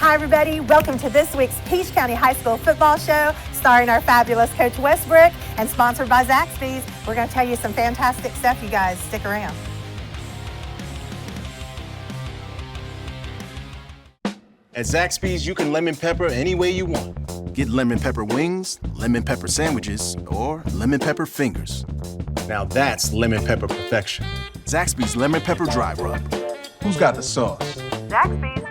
Hi everybody, welcome to this week's Peach County High School football show, starring our fabulous Coach Westbrook and sponsored by Zaxby's. We're going to tell you some fantastic stuff, you guys. Stick around. At Zaxby's, you can lemon pepper any way you want. Get lemon pepper wings, lemon pepper sandwiches, or lemon pepper fingers. Now that's lemon pepper perfection. Zaxby's Lemon Pepper Dry Rub. Who's got the sauce? Zaxby's.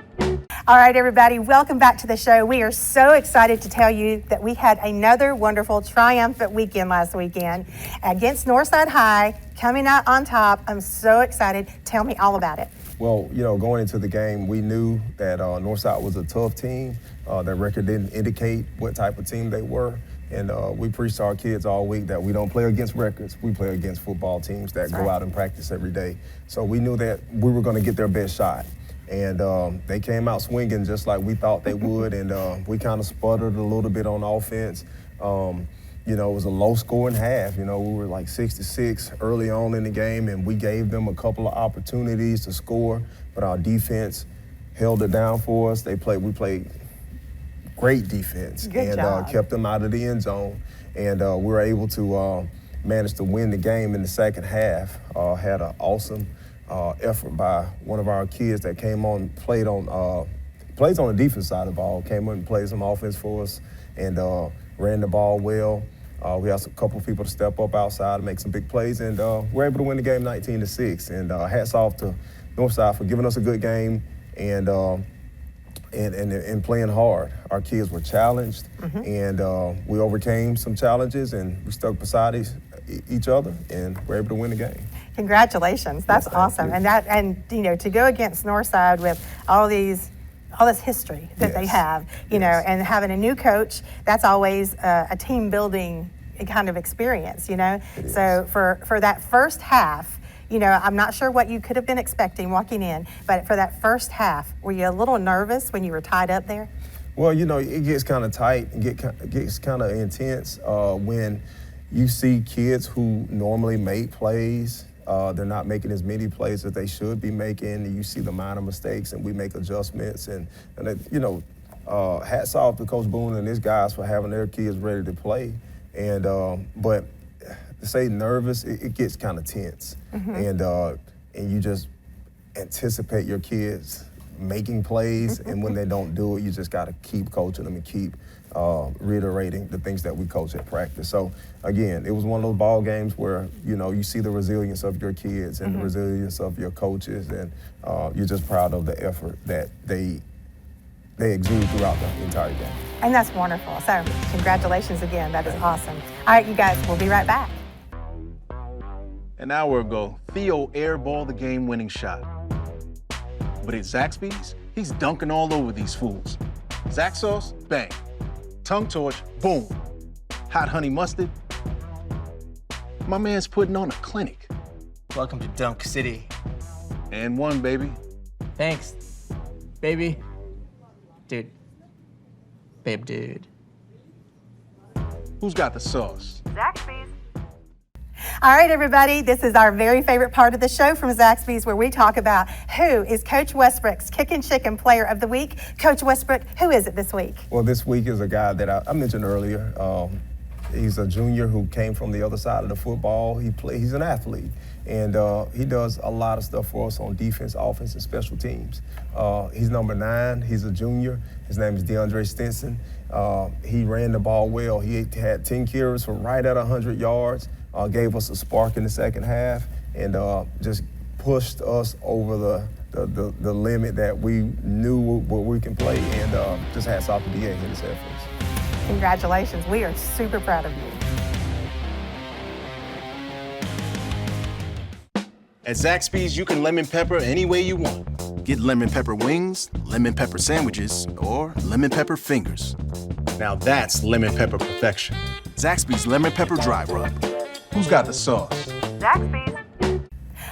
All right, everybody, welcome back to the show. We are so excited to tell you that we had another wonderful triumphant weekend last weekend against Northside High, coming out on top. I'm so excited. Tell me all about it. Well, going into the game, we knew that Northside was a tough team. Their record didn't indicate what type of team they were. And we preached to our kids all week that we don't play against records. We play against football teams that go out and practice every day. So we knew that we were going to get their best shot. And they came out swinging just like we thought they would. And we kind of sputtered a little bit on offense. It was a low-scoring half. We were like 6-6 early on in the game, and we gave them a couple of opportunities to score, but our defense held it down for us. We played great defense and kept them out of the end zone. And we were able to manage to win the game in the second half. Had an awesome effort by one of our kids that came on, plays on the defense side of the ball, came on and played some offense for us, and ran the ball well. We asked a couple of people to step up outside and make some big plays, and we're able to win the game 19-6. And hats off to Northside for giving us a good game and playing hard. Our kids were challenged, and we overcame some challenges, and we stuck beside each other, and we're able to win the game. Congratulations! That's awesome. And to go against Northside with all this history that they have, and having a new coach, that's always a team building kind of experience, So for that first half, I'm not sure what you could have been expecting walking in, but for that first half, were you a little nervous when you were tied up there? Well, it gets kind of tight and gets kind of intense when you see kids who normally make plays. They're not making as many plays as they should be making. And you see the minor mistakes, and we make adjustments. And hats off to Coach Boone and his guys for having their kids ready to play. And but to say nervous, it gets kind of tense. And you just anticipate your kids making plays, and when they don't do it, you just got to keep coaching them and keep reiterating the things that we coach at practice. So again, it was one of those ball games where you see the resilience of your kids and the resilience of your coaches, and you're just proud of the effort that they exude throughout the entire game. And that's wonderful. So congratulations again. That is awesome. All right, you guys, we'll be right back. An hour ago, Theo airballed the game-winning shot. But at Zaxby's, he's dunking all over these fools. Zax sauce, bang. Tongue torch, boom. Hot honey mustard. My man's putting on a clinic. Welcome to Dunk City. And one, baby. Thanks, baby. Dude. Babe, dude. Who's got the sauce? Zaxby's. All right, everybody, this is our very favorite part of the show from Zaxby's, where we talk about who is Coach Westbrook's Kickin' Chicken Player of the Week. Coach Westbrook, who is it this week? Well, this week is a guy that I mentioned earlier. He's a junior who came from the other side of the football. He's an athlete, and he does a lot of stuff for us on defense, offense, and special teams. He's number 9. He's a junior. His name is DeAndre Stinson. He ran the ball well. He had 10 carries for right at 100 yards. Gave us a spark in the second half, and just pushed us over the limit that we knew what we can play, and just hats off to DA and his efforts. Congratulations. We are super proud of you. At Zaxby's, you can lemon pepper any way you want. Get lemon pepper wings, lemon pepper sandwiches, or lemon pepper fingers. Now that's lemon pepper perfection. Zaxby's Lemon Pepper Dry Rub. Who's got the sauce? Zaxby's.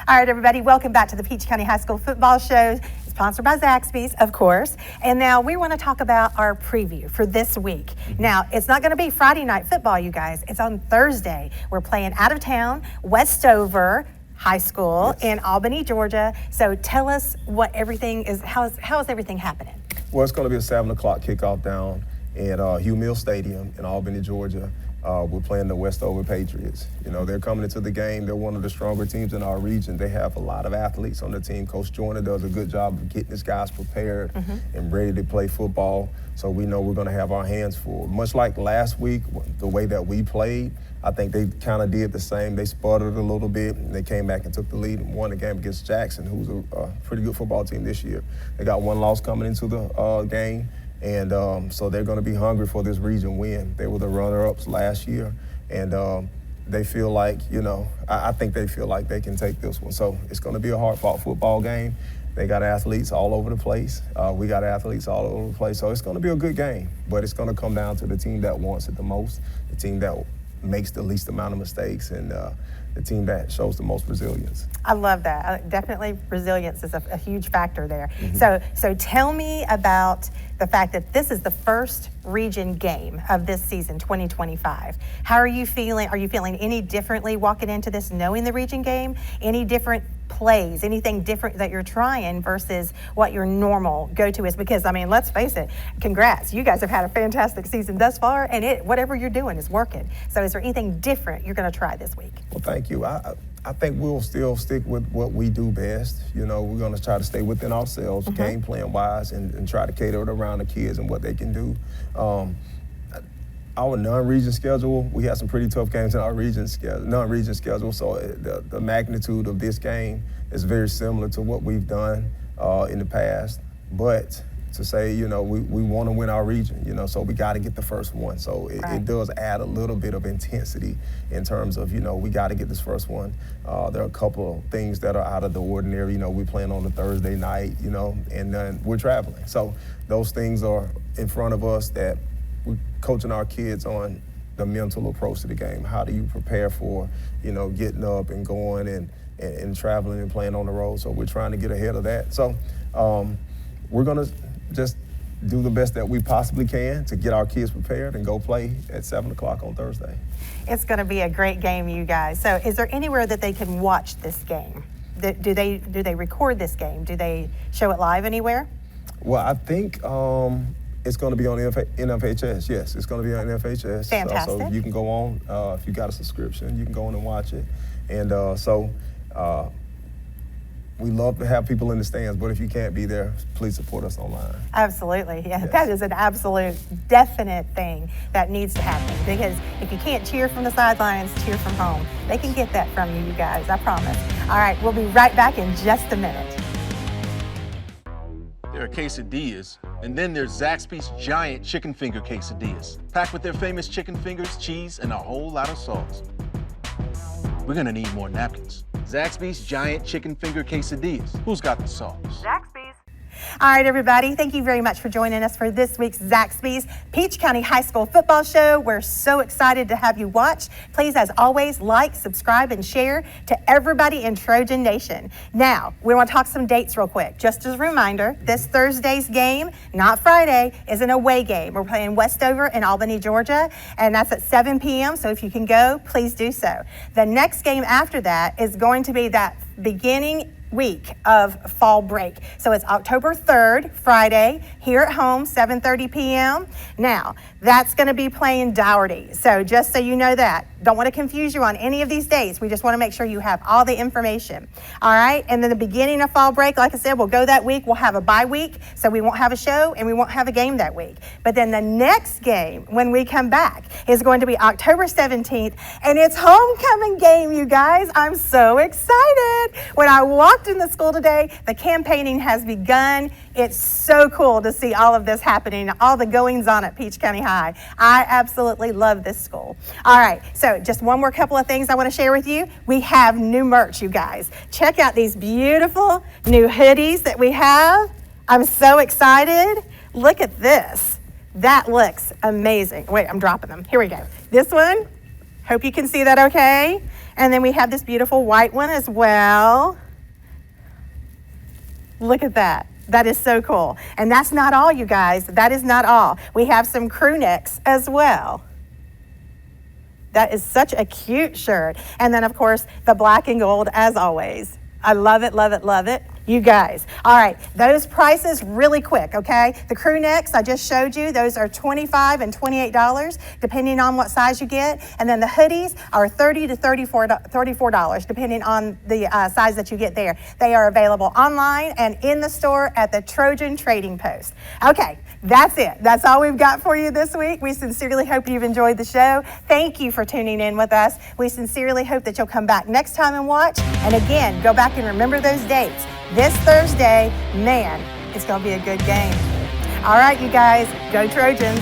All right, everybody, welcome back to the Peach County High School football show, sponsored by Zaxby's, of course. And now we want to talk about our preview for this week. Now, it's not going to be Friday night football, you guys. It's on Thursday. We're playing out of town, Westover High School in Albany, Georgia. So tell us what everything is, how is everything happening? Well, it's going to be a 7 o'clock kickoff down at Hugh Mill Stadium in Albany, Georgia. We're playing the Westover Patriots. You know, they're coming into the game. They're one of the stronger teams in our region. They have a lot of athletes on the team. Coach Joyner does a good job of getting his guys prepared and ready to play football. So we know we're going to have our hands full. Much like last week, the way that we played, I think they kind of did the same. They sputtered a little bit, and they came back and took the lead and won the game against Jackson, who's a pretty good football team this year. They got one loss coming into the game. And so they're going to be hungry for this region win. They were the runner-ups last year, and they feel like, you know, I think they feel like they can take this one. So it's going to be a hard-fought football game. They got athletes all over the place. We got athletes all over the place. So it's going to be a good game, but it's going to come down to the team that wants it the most, the team that makes the least amount of mistakes, and the team that shows the most resilience. I love that. Definitely resilience is a huge factor there. So tell me about the fact that this is the first region game of this season, 2025. How are you feeling? Are you feeling any differently walking into this knowing the region game? Any different plays, anything different that you're trying versus what your normal go-to is? Because, I mean, let's face it, congrats. You guys have had a fantastic season thus far, and whatever you're doing is working. So is there anything different you're going to try this week? Well, thank you. I think we'll still stick with what we do best. You know, we're going to try to stay within ourselves, game plan wise, and try to cater it around the kids and what they can do. Our non-region schedule, we had some pretty tough games in our non-region schedule, so the magnitude of this game is very similar to what we've done in the past. But to say, you know, we want to win our region, you know, so we got to get the first one. So it does add a little bit of intensity in terms of, you know, we got to get this first one. There are a couple of things that are out of the ordinary. You know, we're playing on a Thursday night, you know, and then we're traveling. So those things are in front of us that we're coaching our kids on the mental approach to the game. How do you prepare for, you know, getting up and going and traveling and playing on the road? So we're trying to get ahead of that. So we're going to just do the best that we possibly can to get our kids prepared and go play at 7 o'clock on Thursday. It's going to be a great game, you guys. So is there anywhere that they can watch this game? Do they record this game? Do they show it live anywhere? Well, I think it's going to be on NFHS. Yes, it's going to be on NFHS. Fantastic. So you can go on, if you got a subscription, you can go on and watch it. And we love to have people in the stands, but if you can't be there, please support us online. Absolutely. Yeah, Yes. That is an absolute definite thing that needs to happen, because if you can't cheer from the sidelines, cheer from home. They can get that from you guys, I promise. All right, we'll be right back in just a minute. There are quesadillas, and then there's Zaxby's giant chicken finger quesadillas, packed with their famous chicken fingers, cheese, and a whole lot of sauce. We're gonna need more napkins. Zaxby's giant chicken finger quesadillas. Who's got the sauce? Zaxby's. All right, everybody, thank you very much for joining us for this week's Zaxby's Peach County High School football show. We're so excited to have you watch. Please, as always, like, subscribe, and share to everybody in Trojan Nation. Now, we want to talk some dates real quick. Just as a reminder, this Thursday's game, not Friday, is an away game. We're playing Westover in Albany, Georgia, and that's at 7 p.m., so if you can go, please do so. The next game after that is going to be that beginning week of fall break. So it's October 3rd, Friday, here at home, 7:30 p.m. Now, that's going to be playing Dougherty. So just so you know that. Don't want to confuse you on any of these dates. We just want to make sure you have all the information. All right? And then the beginning of fall break, like I said, we'll go that week. We'll have a bye week, so we won't have a show and we won't have a game that week. But then the next game, when we come back, is going to be October 17th, and it's homecoming game, you guys. I'm so excited. When I walked in the school today, the campaigning has begun. It's so cool to see all of this happening, all the goings on at Peach County High. I absolutely love this school. All right, so just one more couple of things I want to share with you. We have new merch, you guys. Check out these beautiful new hoodies that we have. I'm so excited. Look at this. That looks amazing. Wait, I'm dropping them. Here we go. This one, hope you can see that okay. And then we have this beautiful white one as well. Look at that. That is so cool. And that's not all, you guys. That is not all. We have some crew necks as well. That is such a cute shirt. And then, of course, the black and gold, as always. I love it, love it, love it. You guys. All right, those prices really quick, okay? The crew necks I just showed you, those are $25 and $28 depending on what size you get. And then the hoodies are $30 to $34 depending on the size that you get there. They are available online and in the store at the Trojan Trading Post. Okay, that's it. That's all we've got for you this week. We sincerely hope you've enjoyed the show. Thank you for tuning in with us. We sincerely hope that you'll come back next time and watch. And again, go back and remember those dates. This Thursday, man, it's going to be a good game. All right, you guys, go Trojans.